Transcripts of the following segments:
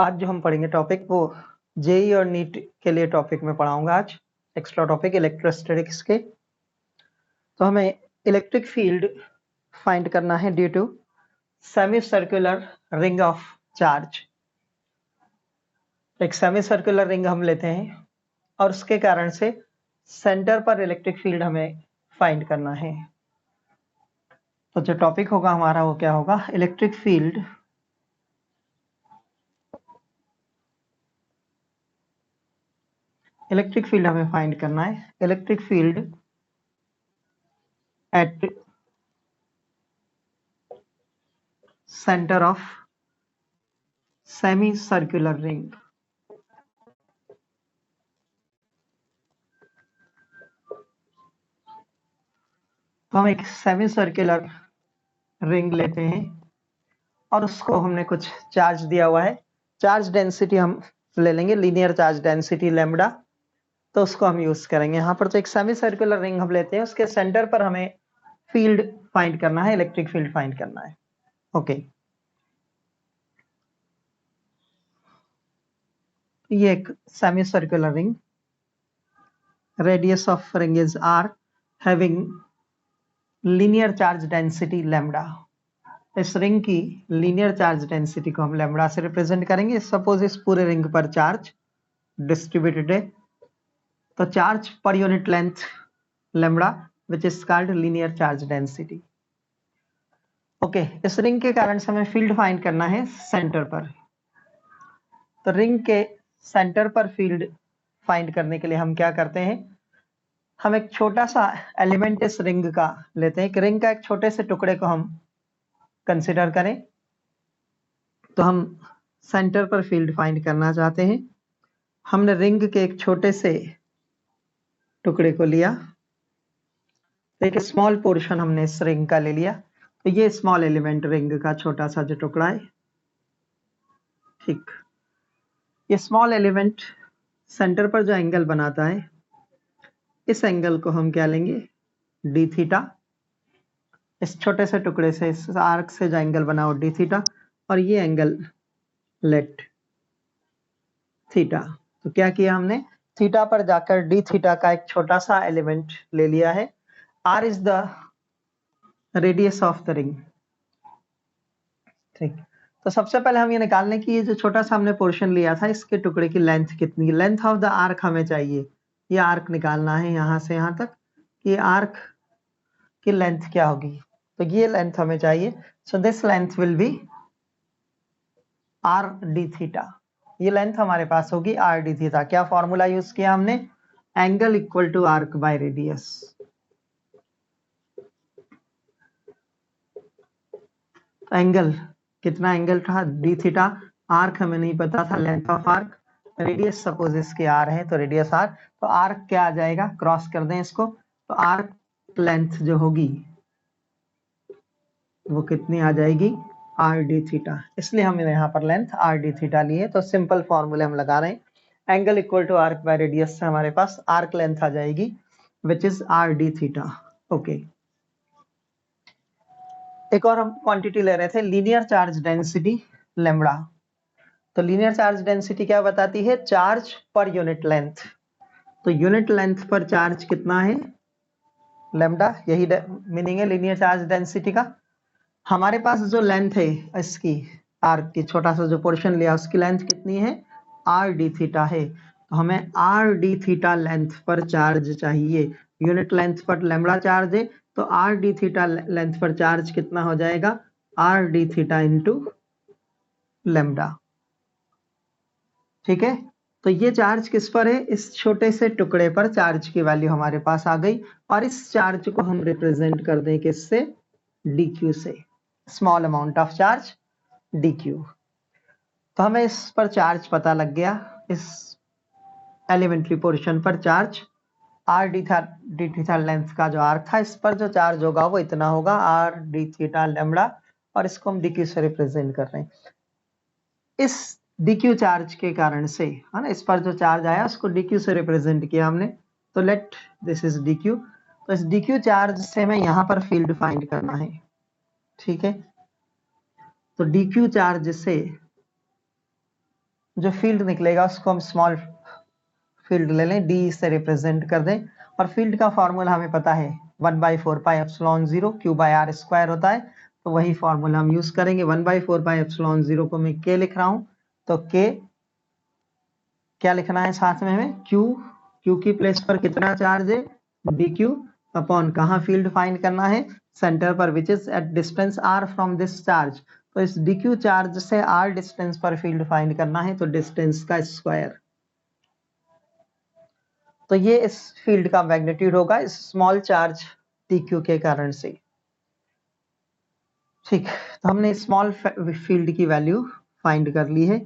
आज जो हम पढ़ेंगे टॉपिक वो जेई और नीट के लिए टॉपिक में पढ़ाऊंगा आज एक्स्ट्रा टॉपिक इलेक्ट्रोस्टैटिक्स के। तो हमें इलेक्ट्रिक फील्ड फाइंड करना है due to semi circular ring of charge. एक सेमी सर्कुलर रिंग हम लेते हैं और उसके कारण से सेंटर पर इलेक्ट्रिक फील्ड हमें फाइंड करना है। तो जो टॉपिक होगा हमारा वो क्या होगा, इलेक्ट्रिक फील्ड हमें फाइंड करना है। Electric field at centre of semi circular ring. तो हम एक सेमी सर्कुलर रिंग लेते हैं और उसको हमने कुछ चार्ज दिया हुआ है। चार्ज डेंसिटी हम ले लेंगे लीनियर चार्ज डेंसिटी लैम्बडा, तो उसको हम यूज करेंगे यहाँ पर। तो एक सेमी सर्कुलर रिंग हम लेते हैं, उसके सेंटर पर हमें फील्ड फाइंड करना है, इलेक्ट्रिक फील्ड फाइंड करना है। ओके, ये एक semi circular ring, radius of ring is r, having linear charge density lambda. इस रिंग की लीनियर चार्ज डेंसिटी को हम लैम्बडा से रिप्रेजेंट करेंगे। सपोज इस पूरे रिंग पर चार्ज डिस्ट्रीब्यूटेड है, तो charge per unit length lambda which is called linear charge density. Okay, इस रिंग के कारण से हमें फील्ड फाइंड करना है सेंटर पर। तो रिंग के सेंटर पर फील्ड फाइंड करने के लिए हम क्या करते हैं, हम एक छोटा सा एलिमेंट इस रिंग का लेते हैं। एक रिंग का एक छोटे से टुकड़े को हम कंसिडर करें, तो हम सेंटर पर फील्ड फाइंड करना चाहते हैं। हमने रिंग के एक छोटे से टुकड़े को लिया, एक स्मॉल पोर्शन हमने इस रिंग का ले लिया। तो ये स्मॉल एलिमेंट रिंग का छोटा सा जो टुकड़ा है, ठीक, ये स्मॉल एलिमेंट सेंटर पर जो एंगल बनाता है, इस एंगल को हम क्या लेंगे, डी थीटा। इस छोटे से टुकड़े से, इस आर्क से जो एंगल बना हो डी थीटा, और ये एंगल लेट थीटा। तो क्या किया हमने, थीटा पर जाकर डी थीटा का एक छोटा सा एलिमेंट ले लिया है। Are is the radius of the ring. ठीक, तो सबसे पहले हम ये निकाल लें कि ये जो छोटा सा हमने पोर्शन लिया था, इसके टुकड़े की लेंथ कितनी, लेंथ ऑफ द आर्क हमें चाहिए। ये आर्क निकालना है यहाँ से यहाँ तक कि आर्क की लेंथ क्या होगी। तो ये लेंथ हमें चाहिए। So this length will be r D theta. ये लेंथ हमारे पास होगी आर डी थीटा। क्या फॉर्मूला यूज किया हमने, angle equal to arc by radius. Angle कितना, एंगल था डी थीटा, आर्क हमें नहीं पता था, length of arc, radius suppose इसके आर है तो रेडियस आर। तो आर्क क्या आ जाएगा, क्रॉस कर दें इसको, तो आर्क लेंथ जो होगी वो कितनी आ जाएगी, आर डी थीटा। इसलिए हमने यहाँ पर लेंथ आर डी थीटा ली है। तो सिंपल फॉर्मूले हम लगा रहे हैं, angle equal to arc by radius से हमारे पास आर्क लेंथ आ जाएगी which is r D theta. Okay, एक और हम क्वांटिटी ले रहे थे, लीनियर चार्ज डेंसिटी लैम्बडा। तो लीनियर चार्ज डेंसिटी क्या बताती है, चार्ज पर यूनिट लेंथ। तो यूनिट लेंथ पर चार्ज कितना है, लैम्बडा, यही मीनिंग है लीनियर चार्ज डेंसिटी का। हमारे पास जो लेंथ है इसकी, आर्क की छोटा सा जो पोर्शन लिया उसकी लेंथ कितनी है, आर डी थीटा है। तो हमें आर डी थीटा लेंथ पर चार्ज चाहिए। यूनिट लेंथ पर लैम्बडा चार्ज है, तो आर डी थीटा लेंथ पर चार्ज कितना हो जाएगा, R D theta into lambda. ठीक है, तो ये चार्ज किस पर है, इस छोटे से टुकड़े पर चार्ज की वैल्यू हमारे पास आ गई। और इस चार्ज को हम रिप्रेजेंट कर दें किससे, डी क्यू से, small amount of charge D Q. तो हमें इस पर चार्ज पता लग गया, इस एलिमेंट्री पोर्शन पर charge R D theta length का जो आर्क था, इस पर जो चार्ज होगा वो इतना होगा, आर डी थीटा लैम्बडा, और इसको हम डी क्यू से रिप्रेजेंट कर रहे हैं। इस डी क्यू चार्ज के कारण से, है ना, इस पर जो चार्ज आया उसको डी क्यू से रिप्रेजेंट किया हमने। तो let this is D Q. तो इस डी क्यू चार्ज से हमें यहाँ पर फील्ड फाइंड करना है। ठीक है, तो डी क्यू चार्ज से जो फील्ड निकलेगा उसको हम स्मॉल फील्ड ले लें, डी से रिप्रेजेंट कर दें, और फील्ड का फॉर्मूला हमें पता है 1/4πε0 Q/r² होता है, तो वही फॉर्मूला हम यूज करेंगे। 1/4πε0 को मैं k लिख रहा हूं, तो k क्या लिखना है साथ में हमें, क्यू की प्लेस पर कितना चार्ज है, dq अपॉन कहाँ फील्ड फाइंड करना है, सेंटर पर, which is at distance r from this charge. तो इस dq चार्ज से r डिस्टेंस पर फील्ड फाइंड करना है, तो डिस्टेंस का स्क्वायर। तो ये इस फील्ड का मैग्नीट्यूड होगा इस स्मॉल चार्ज dq के कारण से। ठीक, तो हमने स्मॉल फील्ड की वैल्यू फाइंड कर ली है,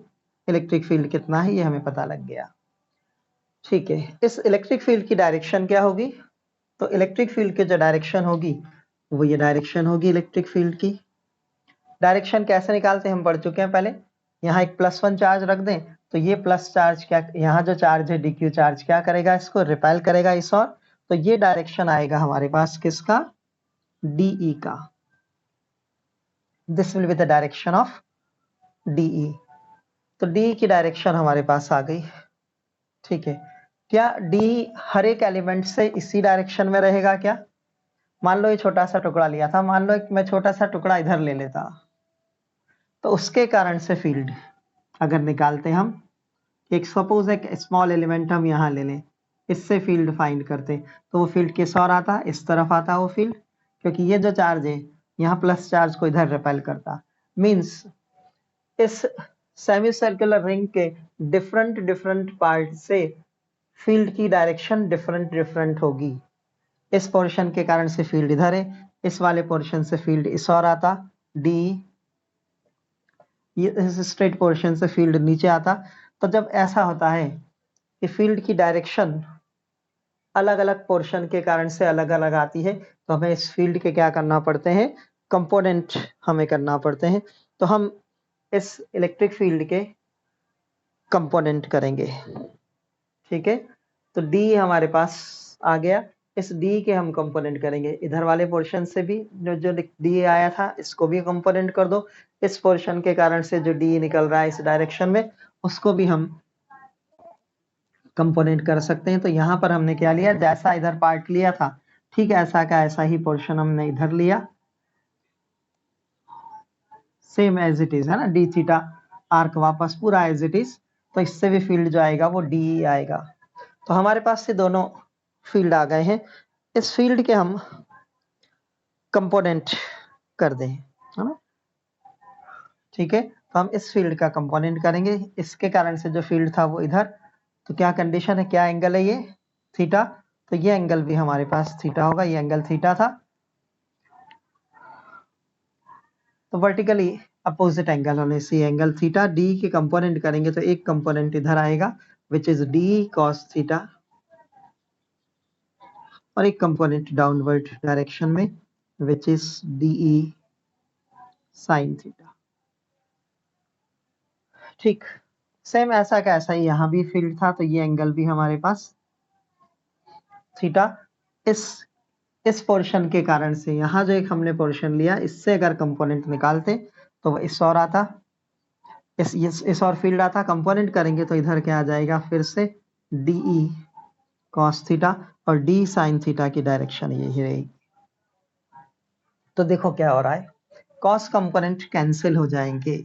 इलेक्ट्रिक फील्ड कितना है ये हमें पता लग गया। ठीक है, इस इलेक्ट्रिक फील्ड की डायरेक्शन क्या होगी, तो इलेक्ट्रिक फील्ड की जो डायरेक्शन होगी वो ये डायरेक्शन होगी। इलेक्ट्रिक फील्ड की डायरेक्शन कैसे निकालते हैं हम पढ़ चुके हैं पहले। यहाँ एक +1 चार्ज रख दें, तो ये प्लस चार्ज क्या, यहाँ जो चार्ज है dq चार्ज क्या करेगा, इसको रिपेल करेगा इस ओर, तो ये डायरेक्शन आएगा हमारे पास किसका, de का। This will be the direction of de। तो d की डायरेक्शन हमारे पास आ गई। ठीक है, क्या d हर एक एलिमेंट से इसी डायरेक्शन में रहेगा क्या, मान लो ये छोटा सा टुकड़ा लिया था, मान लो मैं छोटा सा टुकड़ा इधर ले लेता, तो उसके कारण से फील्ड अगर निकालते हम, एक सपोज एक स्मॉल एलिमेंट हम यहाँ ले लें, इससे फील्ड फाइंड करते, तो वो फील्ड किस ओर आता, इस तरफ आता वो फील्ड, क्योंकि ये जो चार्ज है यहाँ प्लस चार्ज को इधर रिपेल करता, मींस इस सेमी सर्कुलर रिंग के डिफरेंट डिफरेंट पार्ट से फील्ड की डायरेक्शन डिफरेंट डिफरेंट होगी। इस पोर्शन के कारण से फील्ड इधर है, इस वाले पोर्शन से फील्ड इस ओर आता डी, ये इस स्ट्रेट पोर्शन से फील्ड नीचे आता। तो जब ऐसा होता है कि फील्ड की डायरेक्शन अलग अलग पोर्शन के कारण से अलग अलग आती है, तो हमें इस फील्ड के क्या करना पड़ते हैं, कंपोनेंट हमें करना पड़ते हैं। तो हम इस इलेक्ट्रिक फील्ड के कंपोनेंट करेंगे। ठीक है, तो डी हमारे पास आ गया, इस डी के हम कंपोनेंट करेंगे, इधर वाले पोर्शन से भी जो जो डी आया था इसको भी कंपोनेंट कर दो, इस पोर्शन के कारण से जो डी निकल रहा है इस डायरेक्शन में उसको भी हम कंपोनेंट कर सकते हैं। तो यहाँ पर हमने क्या लिया, जैसा इधर पार्ट लिया था ठीक है ऐसा का ऐसा ही पोर्शन हमने इधर लिया, सेम एज इट इज है ना, डी थीटा आर्क वापस पूरा एज इट इज, तो इससे भी फील्ड जो आएगा वो डी आएगा। तो हमारे पास से दोनों फील्ड आ गए हैं, इस फील्ड के हम कंपोनेंट कर दें, है ना। ठीक है, तो हम इस फील्ड का कंपोनेंट करेंगे, इसके कारण से जो फील्ड था वो इधर, तो क्या कंडीशन है, क्या एंगल है ये, थीटा, तो ये एंगल भी हमारे पास थीटा होगा, ये एंगल थीटा था, तो वर्टिकली अपोजिट एंगल होने से एंगल थीटा, डी के कंपोनेंट करेंगे तो एक कंपोनेंट इधर आएगा which is d cos theta, और एक कंपोनेंट डाउनवर्ड डायरेक्शन में which is d E sine theta. ठीक, सेम ऐसा का ऐसा ही यहाँ भी फील्ड था, तो ये एंगल भी हमारे पास थीटा, इस पोर्शन के कारण से यहाँ जो एक हमने पोर्शन लिया इससे अगर कंपोनेंट निकालते तो वो इस और आता, इस और फील्ड आता, कंपोनेंट करेंगे तो इधर क्या आ जाएगा फिर से डीई कॉस थीटा, और डी साइन थीटा की डायरेक्शन यही रहेगी। तो देखो क्या हो रहा है, कॉस कंपोनेंट कैंसिल हो जाएंगे,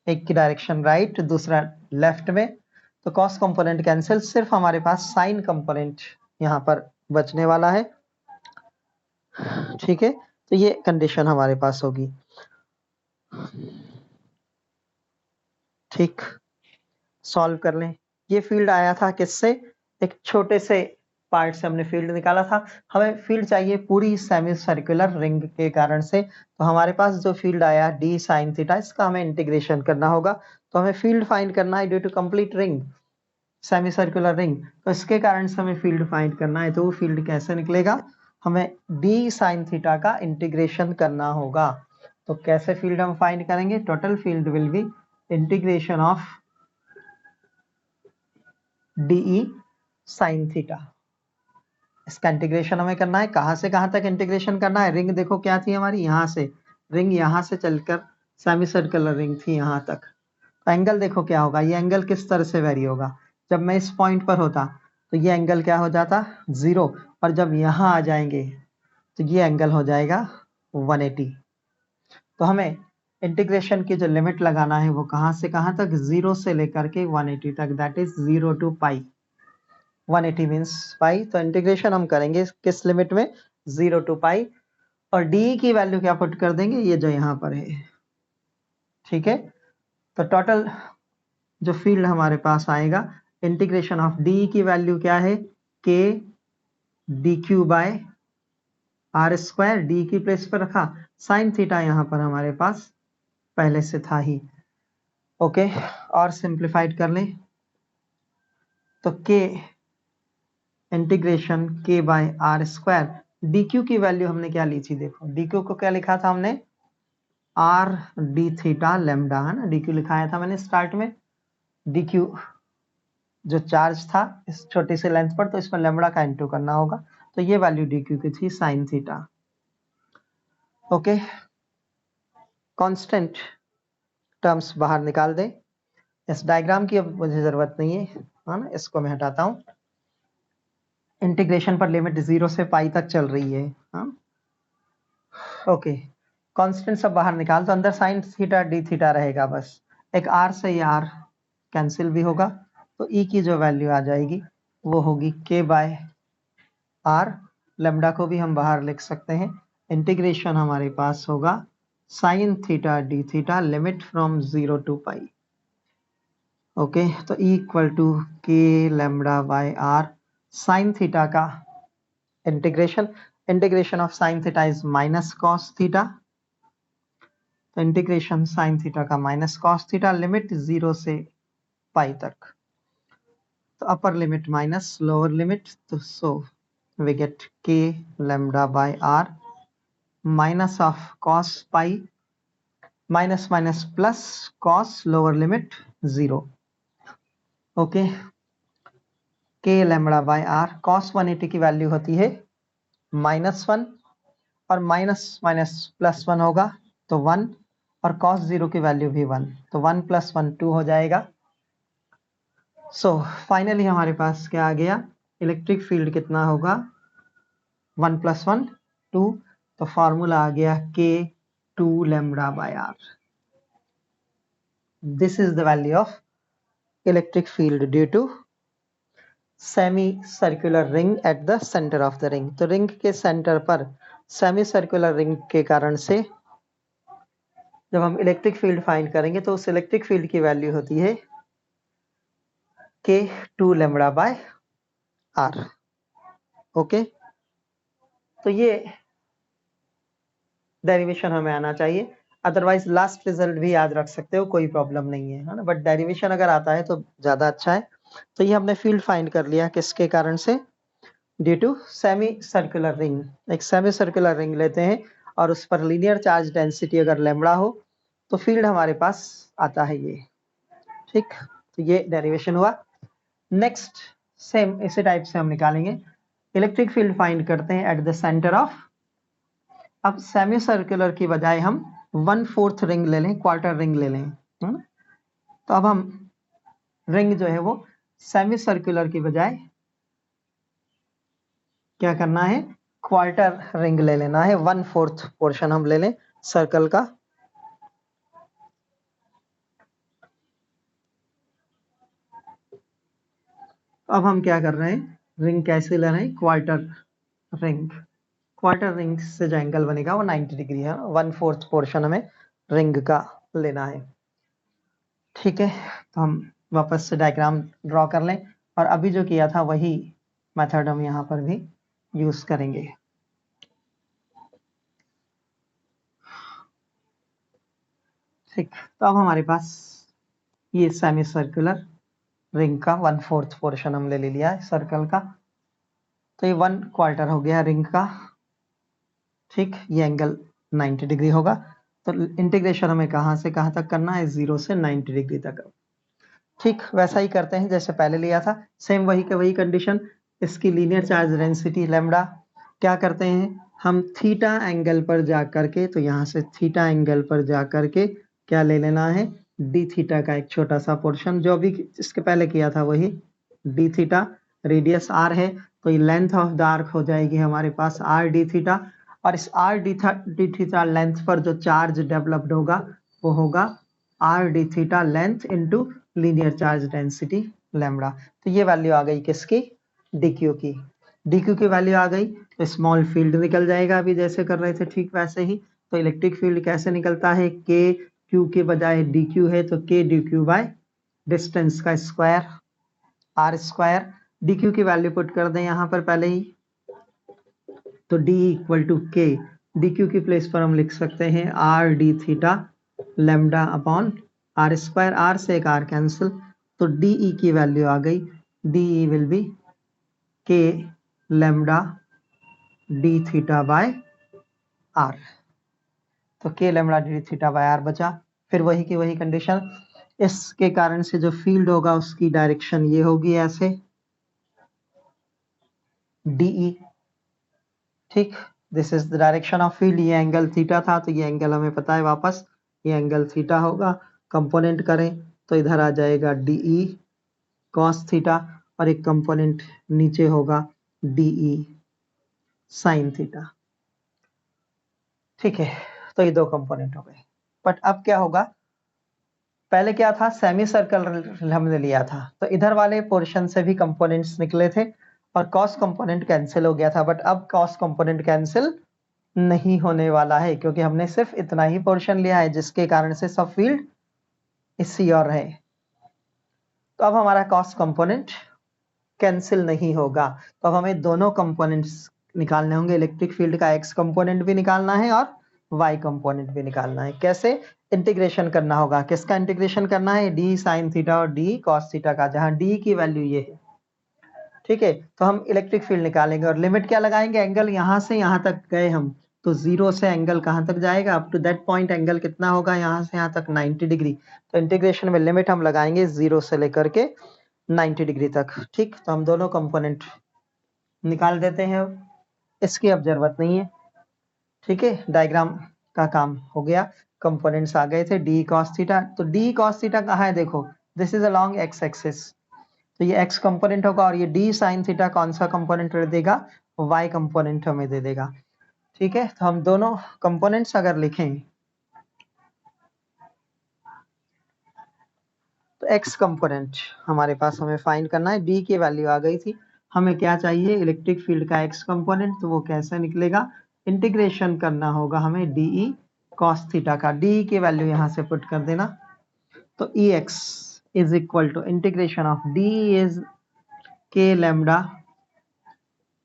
एक की डायरेक्शन राइट दूसरा लेफ्ट में, तो कॉस कंपोनेंट कैंसिल, सिर्फ हमारे पास साइन कंपोनेंट यहाँ पर बचने वाला है। ठीक है, तो ये कंडीशन हमारे पास होगी। ठीक, सॉल्व कर लें, ये फील्ड आया था किससे, एक छोटे से पार्ट से हमने फील्ड निकाला था, हमें फील्ड चाहिए पूरी सेमी सर्कुलर रिंग के कारण से, तो हमारे पास जो फील्ड आया डी साइन थीटा, इसका हमें इंटीग्रेशन करना होगा, तो हमें फील्ड फाइंड करना है due to complete ring, semi circular ring, तो इसके कारण से हमें फील्ड फाइंड करना है, तो वो फील्ड कैसे निकलेगा, हमें डी साइन थीटा का इंटीग्रेशन करना होगा। तो कैसे फील्ड हम फाइंड करेंगे, total field will be integration of d E sine theta, इसका इंटीग्रेशन हमें करना है, कहां से कहां तक इंटीग्रेशन करना है, रिंग देखो क्या थी हमारी, यहां से रिंग, यहां से चलकर सेमी सर्कुलर रिंग थी यहां तक, तो एंगल देखो क्या होगा, ये एंगल किस तरह से वेरी होगा, जब मैं इस पॉइंट पर होता तो ये एंगल क्या हो जाता 0, और जब यहाँ आ जाएंगे तो ये एंगल हो जाएगा 180। तो हमें इंटीग्रेशन की जो लिमिट लगाना है वो कहाँ से कहाँ तक, 0 से लेकर के 180 तक, that is 0 to pi. 180 means पाई, तो इंटीग्रेशन हम करेंगे किस लिमिट में, 0 to पाई, और डी की वैल्यू क्या पुट कर देंगे, ये जो यहाँ पर है। ठीक है, तो टोटल जो फील्ड हमारे पास आएगा, इंटीग्रेशन ऑफ डी की वैल्यू क्या है, k D Q by are square, d की प्लेस पर रखा, साइन थीटा यहाँ पर हमारे पास पहले से था ही। ओके, और सिंप्लीफाइड कर लें तो k integration k by are square, d q की वैल्यू हमने क्या ली थी, देखो डी क्यू को क्या लिखा था हमने, आर डी थीटा लेमडा, है ना, डी क्यू लिखाया था मैंने स्टार्ट में। डी क्यू जो चार्ज था इस छोटी सी लेंथ पर, तो इसमें लेमडा का इंटू करना होगा, तो ये वैल्यू डी क्यू की थी sine theta. Okay, constant terms बाहर निकाल दें, इस डायग्राम की अब मुझे जरूरत नहीं है ना, इसको मैं हटाता हूं। इंटीग्रेशन पर लिमिट 0 से पाई तक चल रही है, हाँ। ओके, कांस्टेंट सब बाहर निकाल, तो अंदर साइन थीटा डी थीटा रहेगा बस, एक आर से ये आर कैंसिल भी होगा, तो ई की जो वैल्यू आ जाएगी वो होगी के बाय आर, लेमडा को भी हम बाहर लिख सकते हैं। इंटीग्रेशन हमारे पास होगा sine theta d theta, limit from 0 to pi. Okay, तो E equal to k lambda by r, sine theta का integration, integration of sine theta is minus cos theta, तो इंटीग्रेशन साइन थीटा का minus cos theta, limit 0 से pi तक, तो upper limit minus lower limit, तो so we get k lambda by r minus of cos pi, minus minus plus cos lower limit 0। Okay, k lambda by r, cos 180 की value होती है -1, और minus minus plus 1 होगा तो 1, और cos 0 की value भी 1, तो 1 + 1 2 हो जाएगा। सो फाइनली हमारे पास क्या आ गया, इलेक्ट्रिक फील्ड कितना होगा, 1 + 1 2, तो फॉर्मूला आ गया k 2 lambda by r। This is the value of electric field due to semi circular ring at the centre of the ring. तो रिंग के सेंटर पर सेमी सर्कुलर रिंग के कारण से जब हम इलेक्ट्रिक फील्ड फाइंड करेंगे तो उस इलेक्ट्रिक फील्ड की वैल्यू होती है k 2 lambda by r। Okay, तो ये डेरिवेशन हमें आना चाहिए, अदरवाइज लास्ट रिजल्ट भी याद रख सकते हो, कोई प्रॉब्लम नहीं है ना, बट डेरिवेशन अगर आता है तो ज्यादा अच्छा है। तो ये हमने फील्ड फाइंड कर लिया किसके कारण से, due to semi circular ring. एक सेमी सर्कुलर रिंग लेते हैं और उस पर लीनियर चार्ज डेंसिटी अगर लैम्बडा हो तो फील्ड हमारे पास आता है ये। ठीक, तो ये डेरिवेशन हुआ। नेक्स्ट सेम इसी टाइप से हम निकालेंगे, इलेक्ट्रिक फील्ड फाइंड करते हैं एट द सेंटर ऑफ। अब सेमी सर्कुलर की बजाय हम 1/4 रिंग ले लें, क्वार्टर रिंग ले लें, तो अब हम रिंग जो है वो सेमी सर्कुलर की बजाय क्या करना है, क्वार्टर रिंग ले लेना है, 1/4 पोर्शन हम ले लें सर्कल का। अब हम क्या कर रहे हैं, रिंग कैसे ले रहे हैं, क्वार्टर रिंग। क्वार्टर रिंग से जो एंगल बनेगा वो 90 डिग्री है, 1/4 पोर्शन हमें रिंग का लेना है। ठीक है, तो हम वापस से डायग्राम ड्रॉ कर लें, और अभी जो किया था वही मेथड हम यहाँ पर भी यूज करेंगे। ठीक, तो अब हमारे पास ये सेमी सर्कुलर रिंग का 1/4 पोर्शन हम ले लिया है सर्कल का, तो ये 1/4 हो गया रिंग का। ठीक, ये एंगल 90 डिग्री होगा, तो इंटीग्रेशन हमें कहाँ से कहाँ तक करना है, 0 से 90 डिग्री तक। ठीक, वैसा ही करते हैं जैसे पहले लिया था, सेम वही का वही कंडीशन। इसकी लीनियर चार्ज डेंसिटी लैम्बडा, क्या करते हैं हम, थीटा एंगल पर जा करके, तो यहाँ से थीटा एंगल पर जा करके क्या ले लेना है, डी थीटा का एक छोटा सा पोर्शन, जो भी इसके पहले किया था वही डी थीटा, रेडियस आर है तो ये लेंथ ऑफ द आर्क हो जाएगी हमारे पास आर डी थीटा, और इस आर डी थीटा लेंथ पर जो चार्ज डेवलप्ड होगा वो होगा R D theta length into linear charge density lambda. तो ये वैल्यू आ गई किसकी, डी क्यू की। डी क्यू की वैल्यू आ गई तो स्मॉल फील्ड निकल जाएगा, अभी जैसे कर रहे थे ठीक वैसे ही। तो इलेक्ट्रिक फील्ड कैसे निकलता है, के क्यू के बजाय डी क्यू है तो k D Q by distance का square r square. D q की वैल्यू पुट कर दें यहाँ पर पहले ही, तो D equal to k, D q की प्लेस पर हम लिख सकते हैं r D theta lambda upon are square, are से एक आर कैंसिल, तो DE की वैल्यू आ गई, DE will be k lambda d theta by are. तो k lambda d theta by are बचा। फिर वही की वही कंडीशन, इसके कारण से जो फील्ड होगा उसकी डायरेक्शन ये होगी ऐसे DE, ठीक, this is the direction of field. ये एंगल थीटा था तो ये एंगल हमें पता है वापस, ये एंगल थीटा होगा। कंपोनेंट करें तो इधर आ जाएगा DE cos थीटा और एक कंपोनेंट नीचे होगा DE sin थीटा, ठीक है। तो ये दो कंपोनेंट हो गए। बट अब क्या होगा, पहले क्या था, सेमी सर्कल हमने लिया था तो इधर वाले पोर्शन से भी कंपोनेंट्स निकले थे और कॉस कंपोनेंट कैंसिल हो गया था। बट अब कॉस कंपोनेंट कैंसिल नहीं होने वाला है क्योंकि हमने सिर्फ इतना ही पोर्शन लिया है जिसके कारण से सब फील्ड इसी और है। तो अब हमारा कॉस कंपोनेंट कैंसिल नहीं होगा, तो अब हमें दोनों कंपोनेंट्स निकालने होंगे। इलेक्ट्रिक फील्ड का एक्स कंपोनेंट भी निकालना है और वाई कंपोनेंट भी निकालना है। कैसे, इंटीग्रेशन करना होगा। किसका इंटीग्रेशन करना है, डी साइन थीटा और डी कॉस थीटा का, जहां डी की वैल्यू ये है, ठीक है। तो हम इलेक्ट्रिक फील्ड निकालेंगे और लिमिट क्या लगाएंगे, एंगल यहां से यहां तक गए हम तो जीरो से एंगल कहां तक जाएगा, up to that point angle कितना होगा, यहां से यहां तक 90 डिग्री। तो इंटीग्रेशन में लिमिट हम लगाएंगे जीरो से लेकर के 90 डिग्री तक, ठीक। तो हम दोनों कंपोनेंट निकाल देते हैं, इसकी अब जरूरत नहीं है, ठीक है। डायग्राम का काम हो गया, कंपोनेंट्स आ गए थे डी कॉस थीटा। तो डी कॉस थीटा कहाँ है, देखो this is along x axis, तो ये एक्स कंपोनेंट होगा और ये डी साइन थीटा कौन सा कंपोनेंट देगा, वाई कंपोनेंट हमें दे देगा, ठीक है। तो हम दोनों कंपोनेंट्स अगर लिखें तो एक्स कंपोनेंट हमारे पास हमें फाइंड करना है, डी की वैल्यू आ गई थी, हमें क्या चाहिए, इलेक्ट्रिक फील्ड का एक्स कंपोनेंट। तो वो कैसे निकलेगा, इंटीग्रेशन करना होगा हमें डीई कॉस थीटा का, डी की वैल्यू यहां से पुट कर देना, तो E x is equal to integration of d is k lambda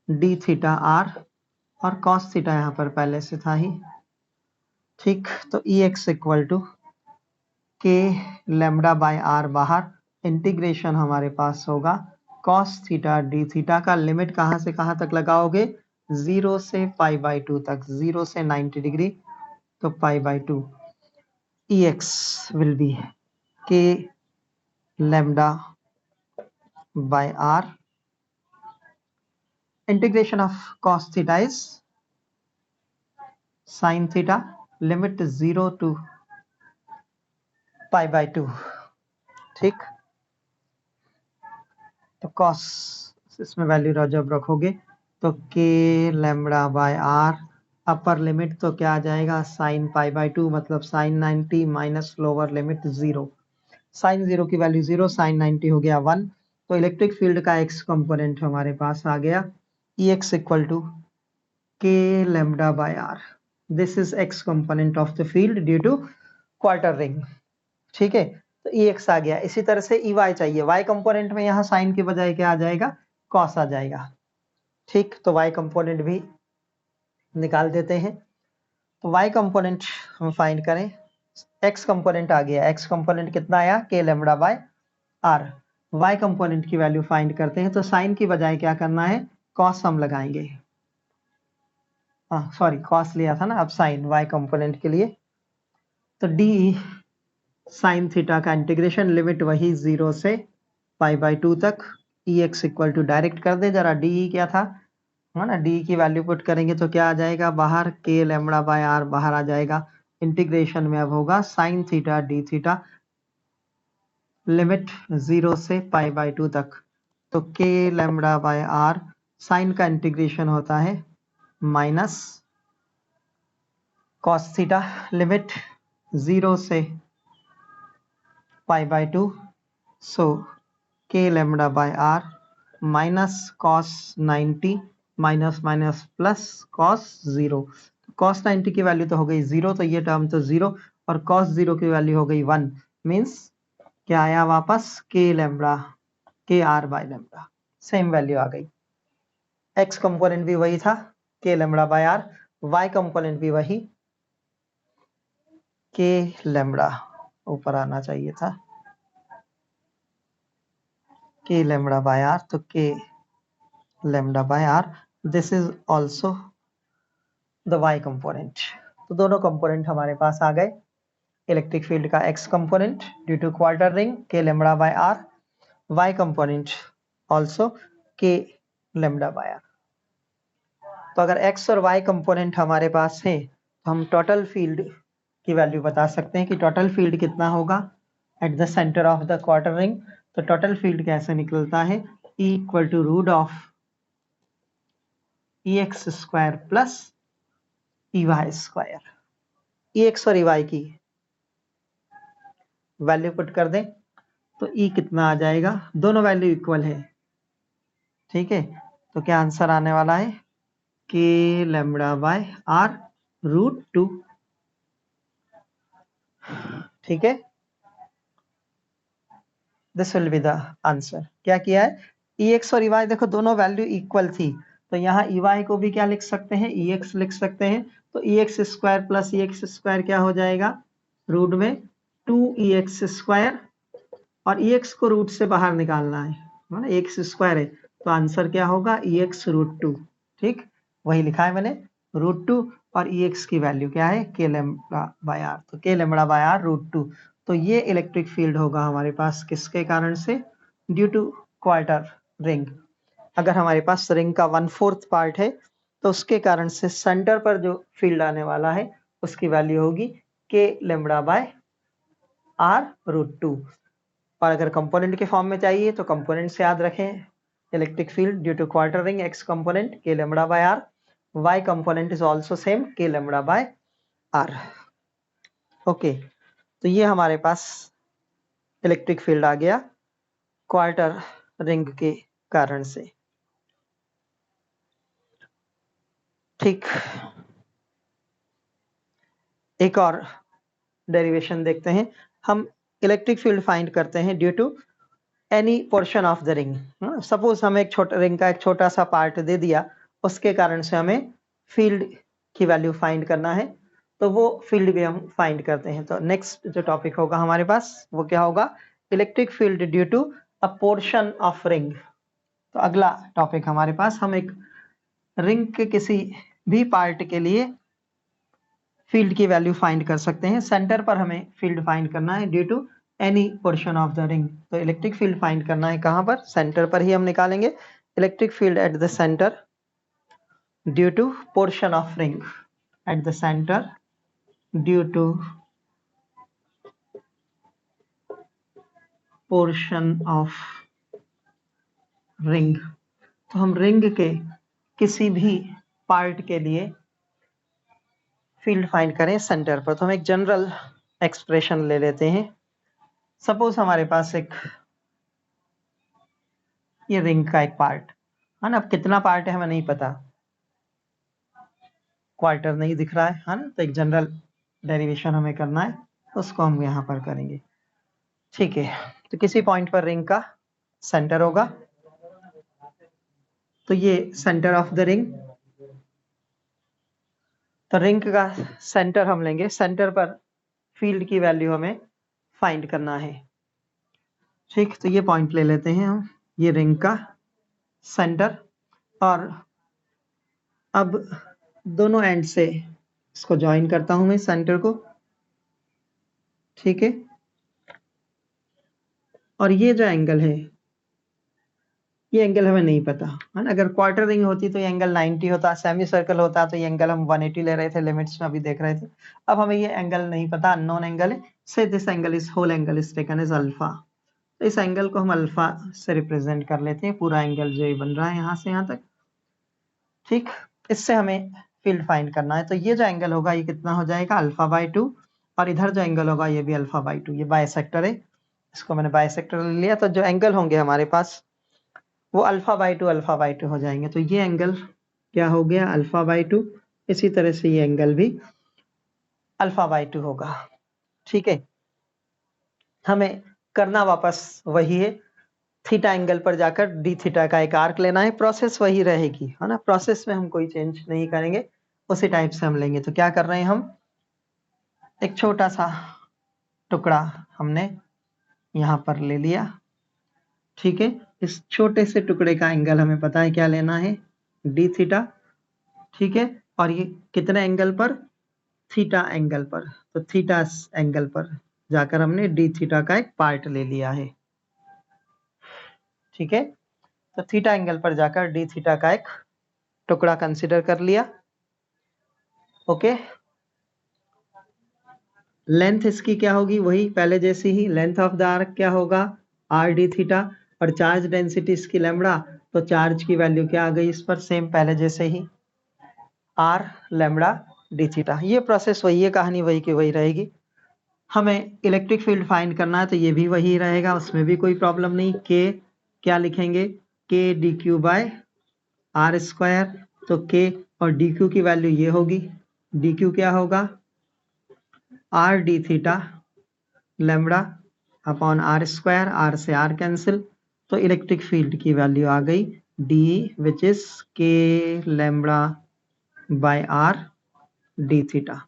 d theta r, और कॉस थीटा यहाँ पर पहले से था ही, ठीक। तो E x equal to k lambda by r बाहर, इंटीग्रेशन हमारे पास होगा कॉस थीटा डी थीटा का, लिमिट कहां से कहां तक लगाओगे, 0 से पाई बाई 2 तक, 0 से 90 डिग्री तो pi by 2, E x will be k lambda by r, integration of cos theta is sine theta, limit 0 to pi by 2, ठीक। तो कॉस इसमें वैल्यू जब रखोगे तो k lambda by r, upper limit तो क्या आ जाएगा, साइन पाई बाई 2 मतलब sine 90 minus lower limit 0, sine 0 की वैल्यू 0, साइन 90 हो गया 1। तो इलेक्ट्रिक फील्ड का एक्स कंपोनेंट हमारे पास आ गया, E x equal to k lambda by are, this is x component of the field due to quarter ring, ठीक है। तो ई एक्स आ गया। इसी तरह से ई वाई चाहिए, वाई कंपोनेंट में यहाँ साइन के बजाय क्या आ जाएगा, कॉस आ जाएगा, ठीक। तो वाई कंपोनेंट भी निकाल देते हैं। तो वाई कंपोनेंट हम फाइंड करें, एक्स कंपोनेंट आ गया, एक्स कंपोनेंट कितना आया, k lambda by r. Y component की वैल्यू फाइंड करते हैं, तो साइन की बजाय क्या करना है, कॉस हम लगाएंगे, हाँ सॉरी कॉस लिया था ना, अब साइन वाई कंपोनेंट के लिए। तो डी साइन थीटा का इंटीग्रेशन, लिमिट वही 0 से पाई बाई 2 तक, ई एक्स इक्वल टू डायरेक्ट कर दे जरा, डी क्या था, है ना, डी की वैल्यू पुट करेंगे तो क्या आ जाएगा बाहर, के लैम्बडा बाय आर बाहर आ जाएगा। इंटीग्रेशन में अब होगा sine theta d theta, limit 0 से π/2 तक, तो k lambda by r sine का इंटीग्रेशन होता है माइनस cos थीटा, लिमिट 0 से π/2, so k lambda by r minus cos 90 minus minus plus cos 0। cos 90 की वैल्यू तो हो गई 0, तो ये टर्म तो 0, और cos 0 की वैल्यू हो गई 1, मीन्स क्या आया वापस k लैम्बडा के r by lambda, same value आ गई। x कंपोनेंट भी वही था k lambda by r, y component भी वही k लैम्बडा, ऊपर आना चाहिए था k लैम्बडा बाय आर, तो k lambda by are, this is also the y component. तो दोनों कंपोनेंट हमारे पास आ गए। इलेक्ट्रिक फील्ड का x component due to quarter ring k lambda by r, y component also k lambda by are. तो अगर x और y कंपोनेंट हमारे पास है तो हम टोटल फील्ड की वैल्यू बता सकते हैं कि टोटल फील्ड कितना होगा at the centre of the quarter ring. तो टोटल फील्ड कैसे निकलता है, E equal to root of EX square plus EY square. EX और EY की वैल्यू पुट कर दें तो E कितना आ जाएगा, दोनों वैल्यू इक्वल है, ठीक है। तो क्या आंसर आने वाला है, k lambda by R root 2, ठीक है। This will be the answer. क्या किया है, EX और EY देखो दोनों वैल्यू इक्वल थी, तो यहाँ EY को भी क्या लिख सकते हैं, EX लिख सकते हैं। तो EX square plus EX square क्या हो जाएगा, रूट में 2EX स्क्वायर, और EX को रूट से बाहर निकालना है ना, EX स्क्वायर है, तो आंसर क्या होगा EX रूट 2, ठीक, वही लिखा है मैंने रूट 2, और EX की वैल्यू क्या है k लैम्बडा बाय आर, तो k lambda by R root 2। तो ये इलेक्ट्रिक फील्ड होगा हमारे पास किसके कारण से, ड्यू टू क्वार्टर रिंग। अगर हमारे पास रिंग का 1/4 पार्ट है तो उसके कारण से सेंटर पर जो फील्ड आने वाला है उसकी वैल्यू होगी k lambda by R root 2। और अगर कंपोनेंट के फॉर्म में चाहिए तो कंपोनेंट से याद रखें, electric field due to quarter ring x component k lambda by r, y component is also same k lambda by r। Okay, तो ये हमारे पास इलेक्ट्रिक फील्ड आ गया क्वार्टर रिंग के कारण से, ठीक। एक और डेरिवेशन देखते हैं, हम इलेक्ट्रिक फील्ड फाइंड करते हैं due to any portion of the ring. Suppose हमें एक छोटा रिंग का एक छोटा सा पार्ट दे दिया, उसके कारण से हमें फील्ड की वैल्यू फाइंड करना है, तो वो फील्ड भी हम फाइंड करते हैं। तो नेक्स्ट जो टॉपिक होगा हमारे पास वो क्या होगा, electric field due to a portion of ring. तो अगला टॉपिक हमारे पास, हम एक रिंग के किसी भी पार्ट के लिए फील्ड की वैल्यू फाइंड कर सकते हैं। सेंटर पर हमें फील्ड फाइंड करना है due to any portion of the ring. तो इलेक्ट्रिक फील्ड फाइंड करना है कहां पर, सेंटर पर ही हम निकालेंगे। Electric field at the centre due to portion of ring, at the centre due to portion of ring. तो हम रिंग के किसी भी पार्ट के लिए फील्ड फाइंड करें सेंटर पर, तो हम एक जनरल एक्सप्रेशन ले लेते हैं। सपोज हमारे पास एक ये रिंग का एक पार्ट है ना, अब कितना पार्ट है हमें नहीं पता, क्वार्टर नहीं दिख रहा है ना, तो एक जनरल डेरिवेशन हमें करना है, तो उसको हम यहाँ पर करेंगे, ठीक है। तो किसी पॉइंट पर रिंग का सेंटर होगा, तो ये सेंटर ऑफ द रिंग, तो रिंग का सेंटर हम लेंगे, सेंटर पर फील्ड की वैल्यू हमें फाइंड करना है, ठीक। तो ये पॉइंट ले लेते हैं हम, ये रिंग का सेंटर, और अब दोनों एंड से इसको ज्वाइन करता हूं मैं सेंटर को, ठीक है। और ये जो एंगल है, ये एंगल हमें नहीं पता है ना, अगर क्वार्टर रिंग होती तो ये एंगल 90 होता, सेमी सर्कल होता तो ये एंगल हम 180 ले रहे थे, लिमिट्स में अभी देख रहे थे। अब हमें ये एंगल नहीं पता, अननोन एंगल है, say this angle is whole angle is taken as alpha. तो इस एंगल को हम अल्फा से रिप्रेजेंट कर लेते हैं, पूरा एंगल जो ये बन रहा है यहाँ से यहाँ तक। ठीक, इससे हमें फील्ड फाइंड करना है। तो ये जो एंगल होगा ये कितना हो जाएगा, अल्फा बाई 2, और इधर जो एंगल होगा ये भी अल्फा बाई 2। ये बाइसेक्टर है, इसको मैंने बाइसेक्टर ले लिया। तो जो एंगल होंगे हमारे पास वो अल्फा बाई 2 हो जाएंगे। तो ये एंगल क्या हो गया, अल्फा बाई 2। इसी तरह से ये एंगल भी अल्फा बाई 2 होगा। ठीक है, हमें करना वापस वही है, थीटा एंगल पर जाकर डी थीटा का एक आर्क लेना है। प्रोसेस वही रहेगी, है ना, प्रोसेस में हम कोई चेंज नहीं करेंगे, उसी टाइप से हम लेंगे। तो क्या कर रहे हैं हम, एक छोटा सा टुकड़ा हमने यहाँ पर ले लिया। ठीक है, इस छोटे से टुकड़े का एंगल हमें पता है क्या लेना है, डी थीटा। ठीक है, और ये कितने एंगल पर, थीटा एंगल पर। तो थीटा एंगल पर जाकर हमने डी थीटा का एक पार्ट ले लिया है। ठीक है, तो थीटा एंगल पर जाकर डी थीटा का एक टुकड़ा कंसीडर कर लिया। ओके, लेंथ इसकी क्या होगी, वही पहले जैसी ही, लेंथ ऑफ द आर्क क्या होगा, आर डी थीटा, और चार्ज डेंसिटी इसकी लैम्बडा। तो चार्ज की वैल्यू क्या आ गई इस पर, सेम पहले जैसे ही, आर लैम्बडा डी थीटा। ये प्रोसेस वही है, कहानी वही की वही रहेगी। हमें इलेक्ट्रिक फील्ड फाइंड करना है तो ये भी वही रहेगा, उसमें भी कोई प्रॉब्लम नहीं। के क्या लिखेंगे, K D Q by are square. तो के और डी क्यू की वैल्यू ये होगी, डी क्यू क्या होगा, R D theta lambda upon are square, are से आर कैंसिल। तो इलेक्ट्रिक फील्ड की वैल्यू आ गई D, which is K lambda by R D theta.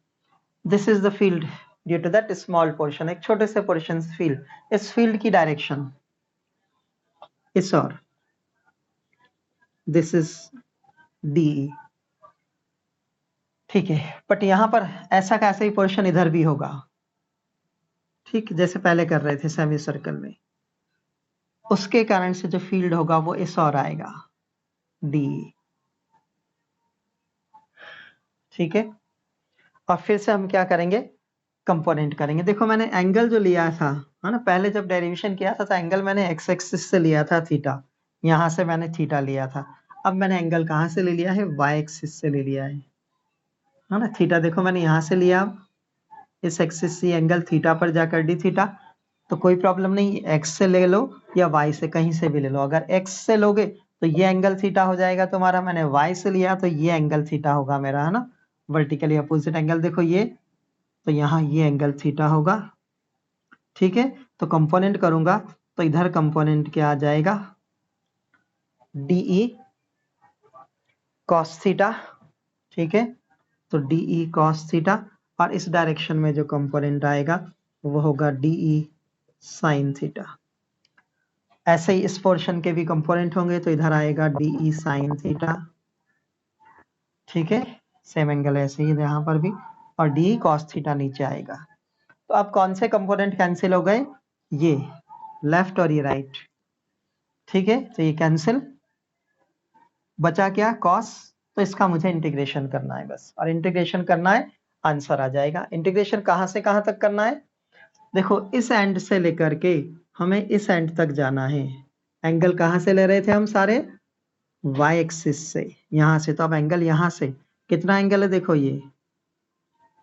This is the field due to that small portion, एक छोटे से portion field. इस field की डायरेक्शन इस और, दिस इज डी। ठीक है, बट यहां पर ऐसा का ऐसा ही पोर्शन इधर भी होगा। ठीक, जैसे पहले कर रहे थे सेमी सर्कल में, उसके कारण से जो फील्ड होगा वो इस और आएगा, डी। ठीक है, और फिर से हम क्या करेंगे, कंपोनेंट करेंगे। देखो मैंने एंगल जो लिया था, है ना, पहले जब डेरिवेशन किया था तो एंगल मैंने एक्स एक्सिस से लिया था थीटा, यहां से मैंने थीटा लिया था। अब मैंने एंगल कहां से ले लिया है, वाई एक्सिस से ले लिया है ना। थीटा देखो मैंने यहां से लिया, इस एक्सिस से एंगल थीटा पर जाकर डी थीटा। तो कोई प्रॉब्लम नहीं, एक्स से ले लो या वाई से, कहीं से भी ले लो। अगर एक्स से लोगे तो ये एंगल थीटा हो जाएगा तुम्हारा, मैंने वाई से लिया तो ये एंगल थीटा होगा मेरा, है ना, वर्टिकली अपोजिट एंगल। देखो ये, तो यहाँ ये एंगल थीटा होगा। ठीक है, तो कंपोनेंट करूंगा तो इधर कंपोनेंट क्या आ जाएगा, डीई कॉस थीटा। ठीक है, तो डीई कॉस थीटा, और इस डायरेक्शन में जो कंपोनेंट आएगा वो होगा डीई साइन थीटा। ऐसे ही इस पोर्शन के भी कंपोनेंट होंगे, तो इधर आएगा डीई साइन थीटा। ठीक है, सेम एंगल ऐसे ही यहाँ पर भी, और डी कॉस थीटा नीचे आएगा। तो अब कौन से कंपोनेंट कैंसिल हो गए, ये लेफ्ट और ये राइट। ठीक है, तो ये कैंसिल, बचा क्या, कॉस। तो इसका मुझे इंटीग्रेशन करना है बस, और इंटीग्रेशन करना है, आंसर आ जाएगा। इंटीग्रेशन कहां से कहां तक करना है, देखो इस एंड से लेकर के हमें इस एंड तक जाना है। एंगल कहां से ले रहे थे हम सारे, वाई एक्सिस से, यहां से। तो अब एंगल यहां से कितना एंगल है, देखो ये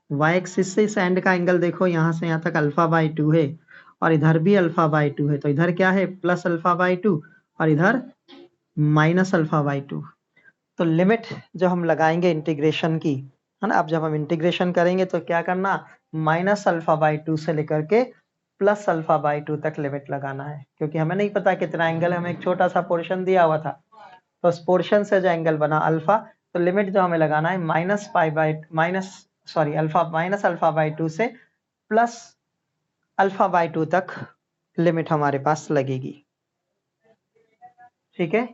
वाई एक्सिस से इस एंड का एंगल देखो, यहां से यहां तक अल्फा बाई 2 है, और इधर भी अल्फा बाई 2 है। तो इधर क्या है, प्लस अल्फा बाई 2, और इधर माइनस अल्फा बाई 2। तो लिमिट जो हम लगाएंगे इंटीग्रेशन की, है ना, अब जब हम इंटीग्रेशन करेंगे तो क्या करना, माइनस अल्फा बाई 2 से लेकर के प्लस अल्फा बाई 2 तक लिमिट लगाना है, क्योंकि हमें नहीं पता कितना एंगल है, हमें एक छोटा सा पोर्शन दिया हुआ था। तो उस पोर्शन से जो एंगल बना अल्फा, तो लिमिट जो हमें लगाना है माइनस अल्फा बाई 2 से प्लस अल्फा बाई 2 तक लिमिट हमारे पास लगेगी। ठीक है,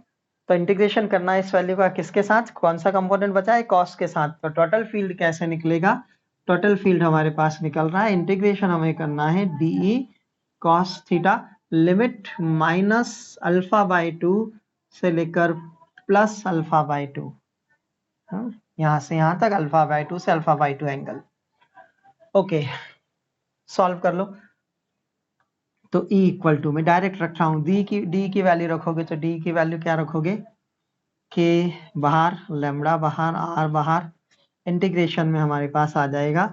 तो इंटीग्रेशन करना है इस वैल्यू का किसके साथ, कौन सा कंपोनेंट बचा है, कॉस के साथ। तो टोटल फील्ड कैसे निकलेगा, टोटल फील्ड हमारे पास निकल रहा है, इंटीग्रेशन हमें करना है D E cos theta, limit minus alpha by 2 से लेकर प्लस अल्फा बाई 2, यहां से यहां तक अल्फा बाई 2 से alpha by 2 angle. Okay, solve कर लो। तो E इक्वल टू, मैं डायरेक्ट रख रहा हूँ, डी की वैल्यू रखोगे तो डी की वैल्यू क्या रखोगे, के बाहर, लेमड़ा बाहर, आर बाहर, इंटीग्रेशन में हमारे पास आ जाएगा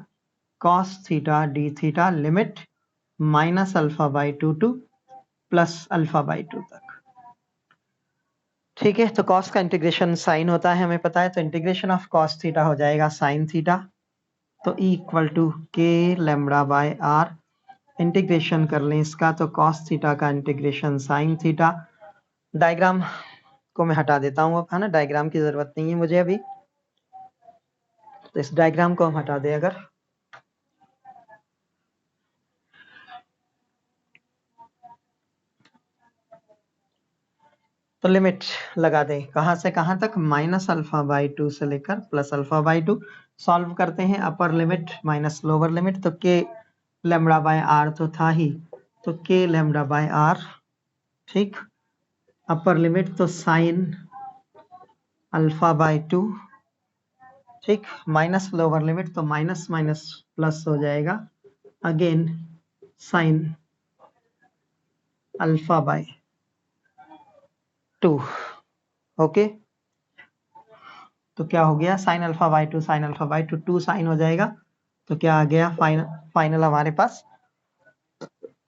cos theta d theta limit minus alpha by 2 plus alpha by 2 तक। ठीक है, तो कॉस का इंटीग्रेशन साइन होता है हमें पता है, तो इंटीग्रेशन ऑफ कॉस थीटा हो जाएगा साइन थीटा, तो E इक्वल टू के लेमड़ा बाय आर, इंटीग्रेशन कर लें इसका तो कॉस थीटा का इंटीग्रेशन साइन थीटा। डायग्राम को मैं हटा देता हूँ अब, है ना, डायग्राम की जरूरत नहीं है मुझे अभी, तो इस डायग्राम को हम हटा दें अगर, तो लिमिट लगा दें कहां से कहां तक, माइनस अल्फा बाई 2 से लेकर प्लस अल्फा बाई 2। सॉल्व करते हैं, अपर लिमिट माइनस लोअर लिमिट, तो के लेमड़ा बाय आर तो था ही, तो के लेमड़ा बाय आर, ठीक, अपर लिमिट तो साइन अल्फा बाय 2, ठीक, माइनस लोअर लिमिट तो माइनस माइनस प्लस हो जाएगा, again sine alpha by 2। Okay, तो क्या हो गया, sine alpha by 2 sine alpha by 2, 2 sine हो जाएगा, तो क्या आ गया, फाइनल हमारे पास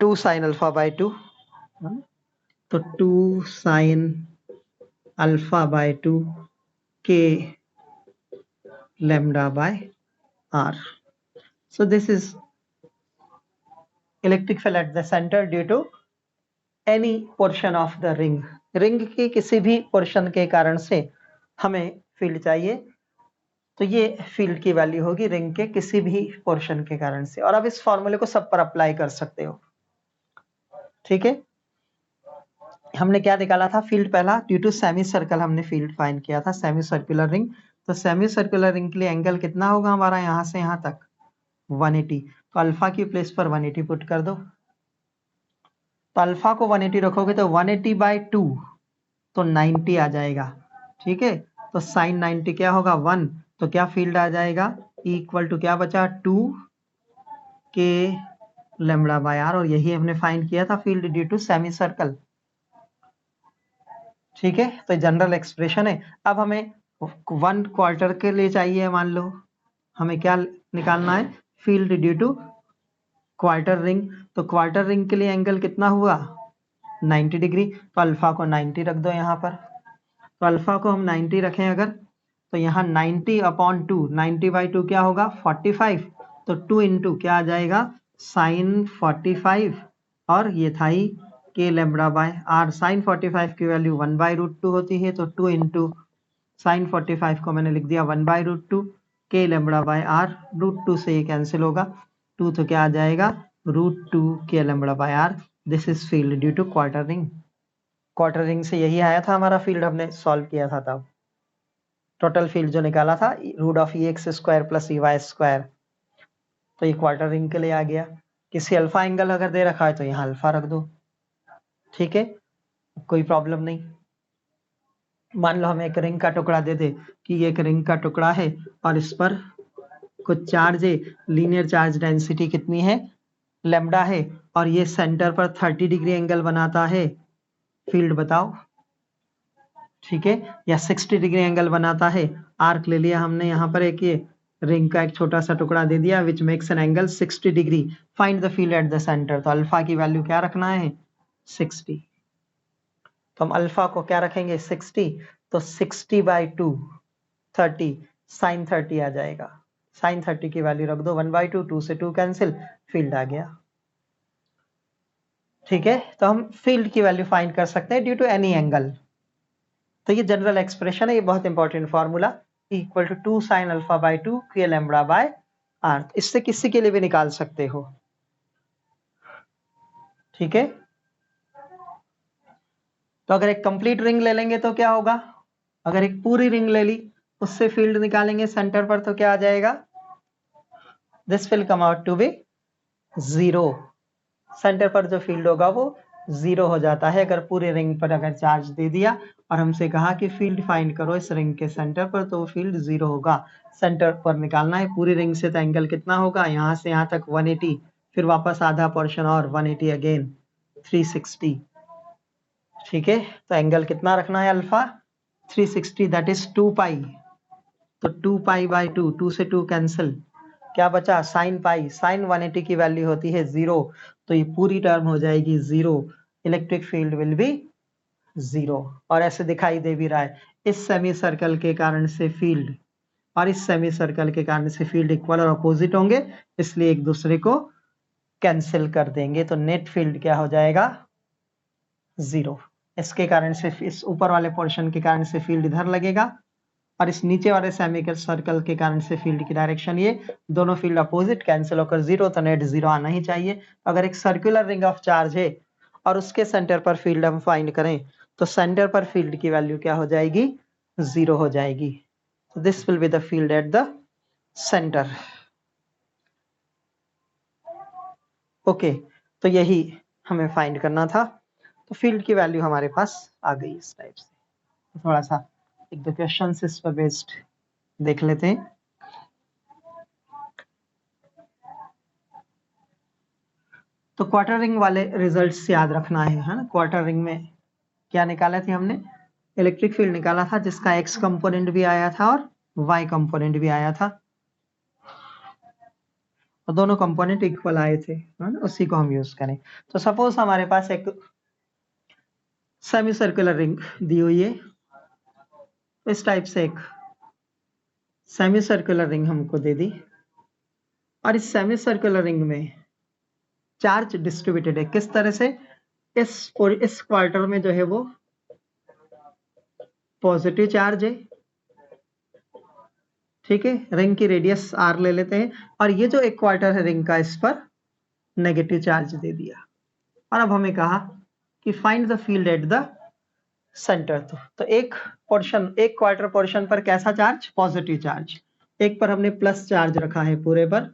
2 साइन अल्फा बाई 2, तो 2 साइन अल्फा बाय 2 के lambda by r. So this is electric field at the center due to any portion of the ring. Ring के किसी भी पोर्शन के कारण से हमें फील्ड चाहिए, तो ये फील्ड की वैल्यू होगी रिंग के किसी भी पोर्शन के कारण से, और अब इस फॉर्मूले को सब पर अप्लाई कर सकते हो। ठीक है, हमने क्या निकाला था फील्ड, पहला ड्यू टू सेमी सर्कल हमने फील्ड फाइंड किया था, सेमी सर्कुलर रिंग, तो सेमी सर्कुलर रिंग के लिए एंगल कितना होगा हमारा यहां से यहां तक 180, तो अल्फा की प्लेस पर 180 पुट कर दो, तो अल्फा को 180 रखोगे तो 180 बाई 2 तो 90 आ जाएगा। ठीक है, तो साइन 90 क्या होगा 1, तो क्या फील्ड आ जाएगा इक्वल टू क्या बचा 2 के लेमड़ा बाय आर, और यही हमने फाइंड किया था field due to semi circle. ठीक है, तो जनरल एक्सप्रेशन है। अब हमें 1 क्वार्टर के लिए चाहिए, मान लो हमें क्या निकालना है, field due to quarter ring, तो क्वार्टर रिंग के लिए एंगल कितना हुआ 90 डिग्री, तो अल्फा को 90 रख दो यहाँ पर, तो अल्फा को हम 90 रखें अगर, तो यहाँ 90 अपॉन 2, 90 बाई 2 क्या होगा 45, तो 2 इंटू क्या आ जाएगा साइन 45, और ये था ही के लेमड़ा बाय आर, साइन 45 की वैल्यू 1 बाई रूट 2 होती है, तो 2 इंटू साइन 45 को मैंने लिख दिया 1 by root 2, K lambda by R, root 2 से ये कैंसिल होगा, 2 तो क्या आ जाएगा root 2 K lambda by are. This is field due to quarter ring. Quarter ring से यही आया था हमारा फील्ड, हमने सॉल्व किया था तब, टोटल फील्ड जो निकाला था root of X square plus Y square, तो ये क्वार्टर रिंग के लिए आ गया। किसी अल्फा एंगल अगर दे रखा है तो यहाँ अल्फा रख दो। ठीक है, कोई प्रॉब्लम नहीं। मान लो हम एक रिंग का टुकड़ा दे दे कि ये एक रिंग का टुकड़ा है और इस पर कुछ चार्ज है, लीनियर चार्ज डेंसिटी कितनी है लैम्डा है, और ये सेंटर पर 30 डिग्री एंगल बनाता है, फील्ड बताओ। ठीक है, या 60 डिग्री एंगल बनाता है, आर्क ले लिया हमने यहाँ पर, एक ये रिंग का एक छोटा सा टुकड़ा दे दिया which makes an angle 60 degree, find the field at the centre, तो अल्फा की वैल्यू क्या रखना है 60, तो हम अल्फा को क्या रखेंगे 60, तो 60 बाई 2 30, साइन 30 आ जाएगा, साइन 30 की वैल्यू रख दो 1 बाई 2, 2 से 2 कैंसिल, फील्ड आ गया। ठीक है, तो हम फील्ड की वैल्यू फाइंड कर सकते हैं ड्यू टू एनी एंगल। तो ये जनरल एक्सप्रेशन है, ये बहुत important formula, equal to 2 sine alpha by 2 K lambda by are, इससे किसी के लिए भी निकाल सकते हो। ठीक है, तो अगर एक कंप्लीट रिंग ले लेंगे तो क्या होगा, अगर एक पूरी रिंग ले ली उससे फील्ड निकालेंगे सेंटर पर तो क्या आ जाएगा, this will come out to be 0, centre पर जो फील्ड होगा वो 0 हो जाता है अगर पूरे रिंग पर अगर चार्ज दे दिया और हमसे कहा कि फील्ड फाइंड करो इस रिंग के सेंटर पर, तो वो फील्ड 0 होगा। सेंटर पर निकालना है पूरी रिंग से, तो एंगल कितना होगा यहाँ से यहाँ तक 180, फिर वापस आधा पोर्शन और 180 अगेन, 360, ठीक है। तो एंगल कितना रखना है अल्फा 360, दैट इज 2 पाई। तो 2 पाई बाई 2, 2 से 2 कैंसिल, क्या बचा साइन पाई। साइन 180 की वैल्यू होती है 0, तो ये पूरी टर्म हो जाएगी 0। Electric field will B 0। और ऐसे दिखाई दे भी रहा है, इस सेमी सर्कल के कारण से फील्ड और इस सेमी सर्कल के कारण से फील्ड इक्वल और अपोजिट होंगे, इसलिए एक दूसरे को कैंसिल कर देंगे। तो नेट फील्ड क्या हो जाएगा 0। इसके कारण से इस ऊपर वाले पोर्शन के कारण से फील्ड इधर लगेगा और इस नीचे वाले सेमी सर्कल के कारण से फील्ड की डायरेक्शन ये, दोनों फील्ड अपोजिट, कैंसिल होकर 0, तो नेट 0 आना ही चाहिए। अगर एक सर्कुलर रिंग ऑफ चार्ज है और उसके सेंटर पर फील्ड हम फाइंड करें, तो सेंटर पर फील्ड की वैल्यू क्या हो जाएगी 0 हो जाएगी। So this will be the field at the center. Okay, तो यही हमें फाइंड करना था। तो फील्ड की वैल्यू हमारे पास आ गई इस टाइप से। तो थोड़ा सा एक दो क्वेश्चन इस पर बेस्ड देख लेते हैं। तो क्वार्टर रिंग वाले रिजल्ट्स याद रखना है ना। क्वार्टर रिंग में क्या निकाला थी हमने, इलेक्ट्रिक फील्ड निकाला था जिसका एक्स कंपोनेंट भी आया था और वाई कंपोनेंट भी आया था, और दोनों कंपोनेंट इक्वल आए थे, है ना, उसी को हम यूज करें। तो सपोज हमारे पास एक सेमी सर्कुलर रिंग दी हुई है, इस टाइप से एक सेमी सर्कुलर रिंग हमको दे दी, और इस सेमी सर्कुलर रिंग में चार्ज डिस्ट्रीब्यूटेड है। किस तरह से, इस क्वार्टर में जो है वो पॉजिटिव चार्ज है, ठीक है, रिंग की रेडियस आर ले लेते हैं, और ये जो एक क्वार्टर है रिंग का, इस पर नेगेटिव चार्ज दे दिया। और अब हमें कहा कि find the field at the centre. तो एक पोर्शन, एक क्वार्टर पोर्शन पर कैसा चार्ज, पॉजिटिव चार्ज, एक पर हमने प्लस चार्ज रखा है, पूरे पर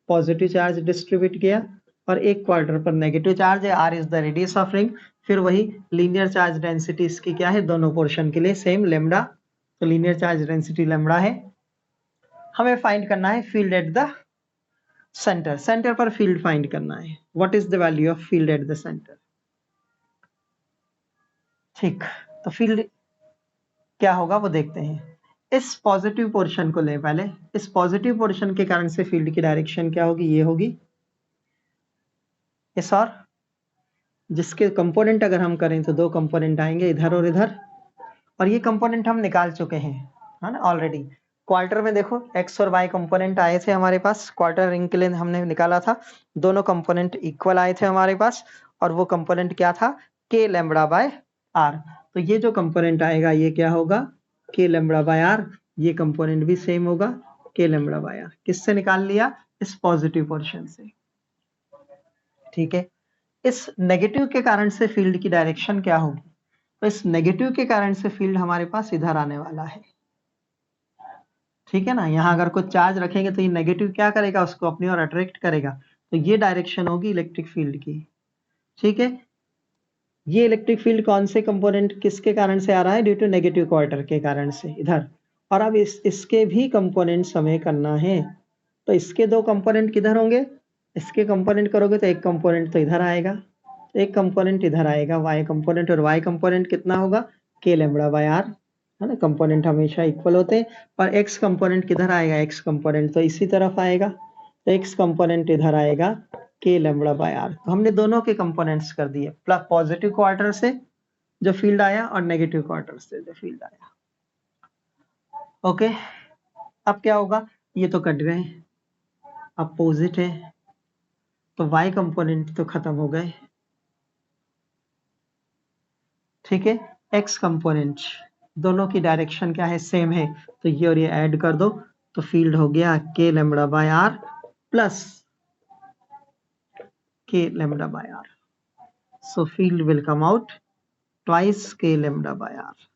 पॉजिटिव चार्ज डिस्ट्रीब्यूट किया, और एक क्वार्टर पर नेगेटिव चार्ज है। Are is the radius of ring. फिर वही लीनियर चार्ज डेंसिटी इसकी क्या है, दोनों पोर्शन के लिए सेम, लेमडा। तो लीनियर चार्ज डेंसिटी लेमडा है। हमें फाइंड करना है field at the centre. Centre पर फील्ड फाइंड करना है। What is the value of field at the centre. ठीक, तो फील्ड क्या होगा वो देखते हैं। इस पॉजिटिव पोर्शन को ले पहले, इस पॉजिटिव पोर्शन के कारण से फील्ड की डायरेक्शन क्या होगी, ये होगी इस, और जिसके कंपोनेंट अगर हम करें तो दो कंपोनेंट आएंगे, इधर और इधर, और ये कंपोनेंट हम निकाल चुके हैं, है ना ऑलरेडी। क्वार्टर में देखो एक्स और वाई कंपोनेंट आए थे हमारे पास, क्वार्टर रिंग के लिए हमने निकाला था, दोनों कंपोनेंट इक्वल आए थे हमारे पास, और वो कंपोनेंट क्या था, के लैम्बडा बाय आर। तो ये जो कंपोनेंट आएगा ये क्या होगा, के लैम्बडा बाय आर। ये कंपोनेंट भी सेम होगा, के लैम्बडा बाय आर। किससे निकाल लिया, इस पॉजिटिव पोर्शन से, ठीक है। इस नेगेटिव के कारण से फील्ड की डायरेक्शन क्या होगी, तो इस नेगेटिव के कारण से फील्ड हमारे पास इधर आने वाला है, ठीक है ना। यहाँ अगर कुछ चार्ज रखेंगे तो ये नेगेटिव क्या करेगा, उसको अपनी ओर अट्रैक्ट करेगा, तो ये डायरेक्शन होगी इलेक्ट्रिक फील्ड की, ठीक है। ये इलेक्ट्रिक फील्ड कौन से कंपोनेंट किसके कारण से आ रहा है, ड्यू टू नेगेटिव क्वार्टर के कारण से इधर। और अब इसके भी कंपोनेंट्स हमें करना है, तो इसके दो कंपोनेंट किधर होंगे, इसके कंपोनेंट करोगे तो एक कंपोनेंट तो इधर आएगा, एक कंपोनेंट इधर आएगा, वाई कंपोनेंट, और वाई कंपोनेंट कितना होगा, के लैम्बडा बाय आर, है ना। कंपोनेंट हमेशा इक्वल होते हैं। और एक्स कंपोनेंट किधर आएगा, एक्स कंपोनेंट तो इसी तरफ आएगा, तो एक्स कंपोनेंट इधर आएगा, के लैम्बडा बाय आर। तो हमने दोनों के कंपोनेंट्स कर दिए, प्लस पॉजिटिव क्वार्टर से जो फील्ड आया और नेगेटिव क्वार्टर से जो फील्ड आया। ओके, अब क्या होगा, ये तो कट गए, अपोजिट है, तो वाई कंपोनेंट तो खत्म हो गए, ठीक है। एक्स कंपोनेंट दोनों की डायरेक्शन क्या है, सेम है, तो ये और ये ऐड कर दो, तो फील्ड हो गया k lambda by r plus k lambda by r. So field will come out twice k lambda by r.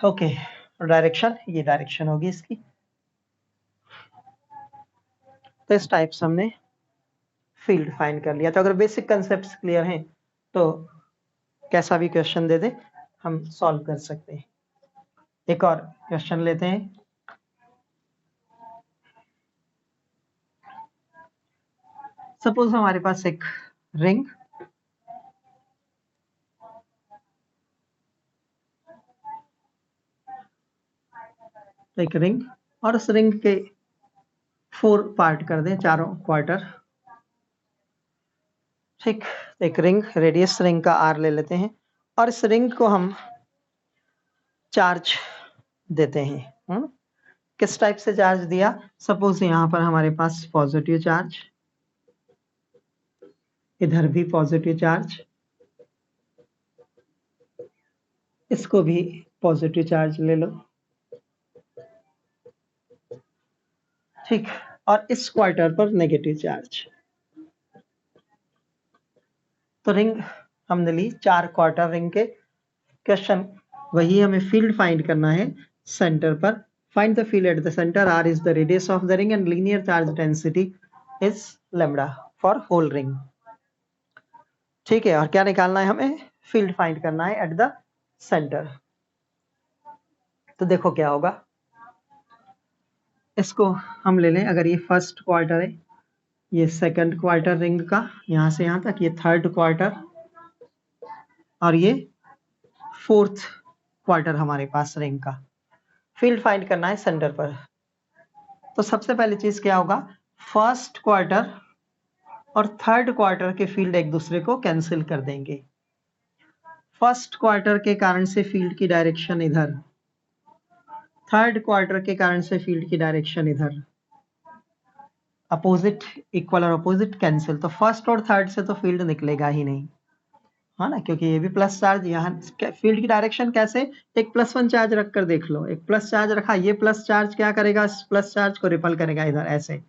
Okay, direction, ये डायरेक्शन होगी इसकी। तो इस टाइप से हमने फील्ड फाइंड कर लिया। तो अगर बेसिक कंसेप्ट्स क्लियर हैं तो कैसा भी क्वेश्चन दे दे हम सॉल्व कर सकते हैं। एक और क्वेश्चन लेते हैं। सपोज हमारे पास एक रिंग, एक रिंग और उस रिंग के 4 पार्ट कर दें, चारों क्वार्टर। ठीक, एक रिंग, रेडियस रिंग का आर ले लेते हैं और इस रिंग को हम चार्ज देते हैं। किस टाइप से चार्ज दिया? सपोज यहाँ पर हमारे पास पॉजिटिव चार्ज, इधर भी पॉजिटिव चार्ज, इसको भी पॉजिटिव चार्ज ले लो। ठीक, और इस क्वार्टर पर नेगेटिव चार्ज। तो रिंग हमने ली, 4 क्वार्टर रिंग के। क्वेश्चन वही, हमें फील्ड फाइंड करना है सेंटर पर। Find the field at the centre, r is the radius of the ring and linear charge density is lambda for whole ring। ठीक है, और क्या निकालना है हमें? फील्ड फाइंड करना है एट द सेंटर। तो देखो क्या होगा, इसको हम ले लें, अगर ये फर्स्ट क्वार्टर है, ये सेकंड क्वार्टर रिंग का, यहां से यहां तक ये थर्ड क्वार्टर, और ये फोर्थ क्वार्टर हमारे पास रिंग का। फील्ड फाइंड करना है सेंटर पर। तो सबसे पहली चीज क्या होगा, फर्स्ट क्वार्टर और थर्ड क्वार्टर के फील्ड एक दूसरे को कैंसिल कर देंगे। फर्स्ट क्वार्टर के कारण से फील्ड की डायरेक्शन इधर, थर्ड क्वार्टर के कारण से फील्ड की डायरेक्शन इधर, अपोजिट, इक्वल और अपोजिट कैंसिल। तो फर्स्ट और थर्ड से तो फील्ड निकलेगा ही नहीं, है ना, क्योंकि ये भी प्लस चार्ज, यहाँ फील्ड की डायरेक्शन कैसे, एक +1 चार्ज रख कर देख लो, एक प्लस चार्ज रखा, ये प्लस चार्ज क्या करेगा, इस प्लस चार्ज को रिपल करेगा इधर ऐसे,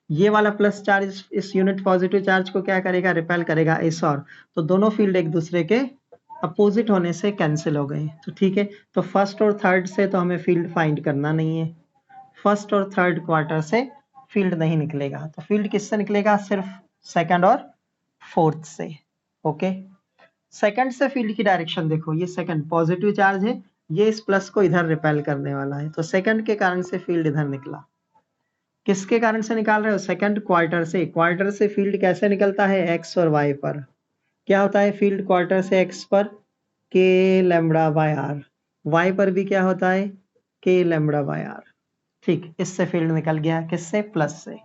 ये वाला प्लस चार्ज इस यूनिट पॉजिटिव चार्ज को क्या करेगा, रिपेल करेगा इस और। तो दोनों फील्ड एक दूसरे के अपोजिट होने से कैंसिल हो गए। तो ठीक है, तो फर्स्ट और थर्ड से तो हमें फील्ड फाइंड करना नहीं है, फर्स्ट और थर्ड क्वार्टर से फील्ड नहीं निकलेगा। तो फील्ड किससे निकलेगा, सिर्फ सेकंड और फोर्थ से। ओके, सेकंड से फील्ड की डायरेक्शन देखो, ये सेकंड पॉजिटिव चार्ज है, ये इस प्लस को इधर रिपेल करने वाला है, तो सेकंड के कारण से फील्ड इधर निकला। किसके कारण से निकाल रहे हो, सेकंड क्वार्टर से। क्वार्टर से फील्ड कैसे निकलता है, एक्स और वाई पर। क्या होता है फील्ड क्वार्टर से एक्स पर, के लैम्बडा बाय आर, वाई पर भी क्या होता है, के लैम्बडा बाय आर। ठीक, इससे फील्ड निकल गया, किससे, प्लस से।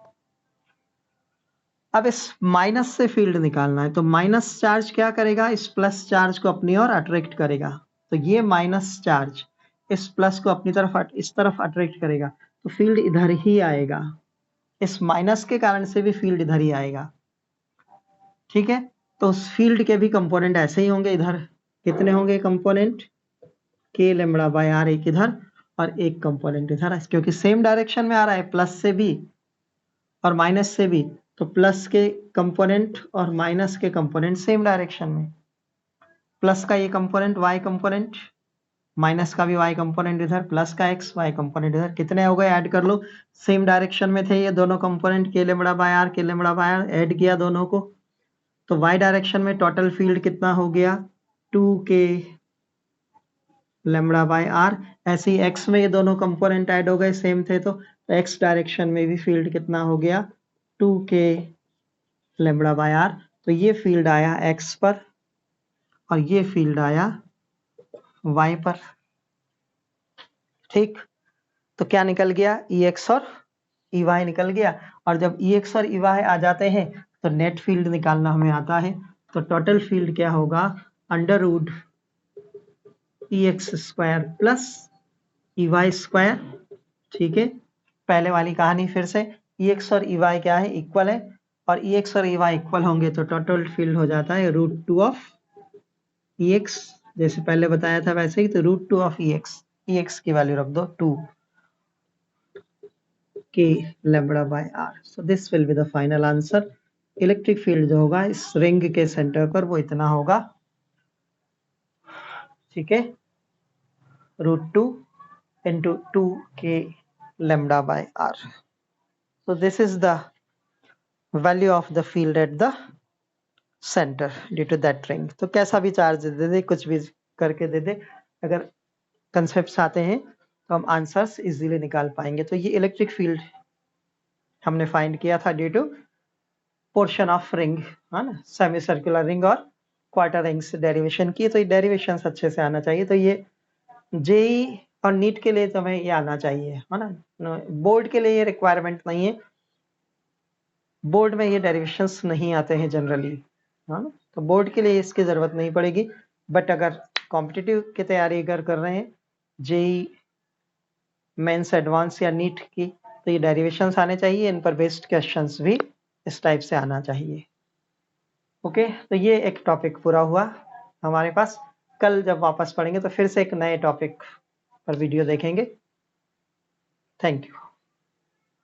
अब इस माइनस से फील्ड निकालना है, तो माइनस चार्ज क्या करेगा, इस प्लस चार्ज को अपनी ओर अट्रैक्ट करेगा। तो ये माइनस चार्ज इस प्लस को अपनी तरफ, इस तरफ अट्रैक्ट करेगा, तो फील्ड इधर ही आएगा। इस माइनस के कारण से भी फील्ड इधर ही आएगा। ठीक है, तो उस फील्ड के भी कंपोनेंट ऐसे ही होंगे इधर। कितने होंगे कंपोनेंट, के लैम्बडा बाय आर, एक इधर और एक कंपोनेंट इधर, क्योंकि सेम डायरेक्शन में आ रहा है, प्लस से भी और माइनस से भी। तो प्लस के कंपोनेंट और माइनस के कंपोनेंट सेम डायरेक्शन में, प्लस का ये कंपोनेंट वाई कंपोनेंट, माइनस का भी वाई कंपोनेंट इधर, प्लस का एक्स वाई कंपोनेंट इधर। कितने हो गए, ऐड कर लो, सेम डायरेक्शन में थे ये दोनों कंपोनेंट, के लैम्बडा बाय आर, के लैम्बडा बाय आर, ऐड किया दोनों को, तो वाई डायरेक्शन में टोटल फील्ड कितना हो गया, 2k लैम्बडा बाय आर। ऐसे ही एक्स में ये दोनों कंपोनेंट ऐड हो गए, सेम थे, तो एक्स डायरेक्शन में भी फील्ड कितना हो गया, 2k लैम्बडा बाय आर। तो ये फील्ड आया एक्स पर और ये फील्ड आया वाई पर। ठीक, तो क्या निकल गया, ई एक्स और ई वाई निकल गया। और जब ई एक्स और ई वाई आ जाते हैं तो नेट फील्ड निकालना हमें आता है। तो टोटल फील्ड क्या होगा, under root E x square plus E y square. ठीक है, पहले वाली कहानी फिर से, ई एक्स और ई वाई क्या है, इक्वल है, और ई एक्स और ई वाई इक्वल होंगे तो टोटल फील्ड हो जाता है √2 ऑफ ई एक्स, जैसे पहले बताया था वैसे ही। तो √2 ऑफ ई एक्स की वैल्यू रख दो 2 k lambda by r। so this will be the final answer। Electric field जो होगा इस रिंग के सेंटर पर वो इतना होगा। ठीक है, √2 into 2k lambda by r। so this is the value of the field at the center due to that ring। तो कैसा भी चार्ज दे दे, कुछ भी करके दे दे, अगर कंसेप्ट्स आते हैं तो हम आंसर्स इजीली निकाल पाएंगे। तो ये इलेक्ट्रिक फील्ड हमने फाइंड किया था due to portion of ring, है ना, सेमी सर्कुलर रिंग और क्वार्टर रिंग्स डेरिवेशन की, तो ये डेरिवेशंस अच्छे से आना चाहिए। तो ये जेई और नीट के लिए तुम्हें ये आना चाहिए, है ना। बोर्ड के लिए ये रिक्वायरमेंट नहीं है, बोर्ड में ये डेरिवेशंस नहीं आते हैं जनरली, है ना, तो बोर्ड के लिए इसकी जरूरत नहीं पड़ेगी। बट अगर कॉम्पिटिटिव की तैयारी अगर कर रहे हैं, जेई मेंस एडवांस या नीट की, तो ये डेरिवेशंस आने चाहिए, इन पर बेस्ड क्वेश्चंस भी इस टाइप से आना चाहिए। ओके, तो ये एक टॉपिक पूरा हुआ हमारे पास। कल जब वापस पढ़ेंगे तो फिर से एक नए टॉपिक पर वीडियो देखेंगे। Thank you.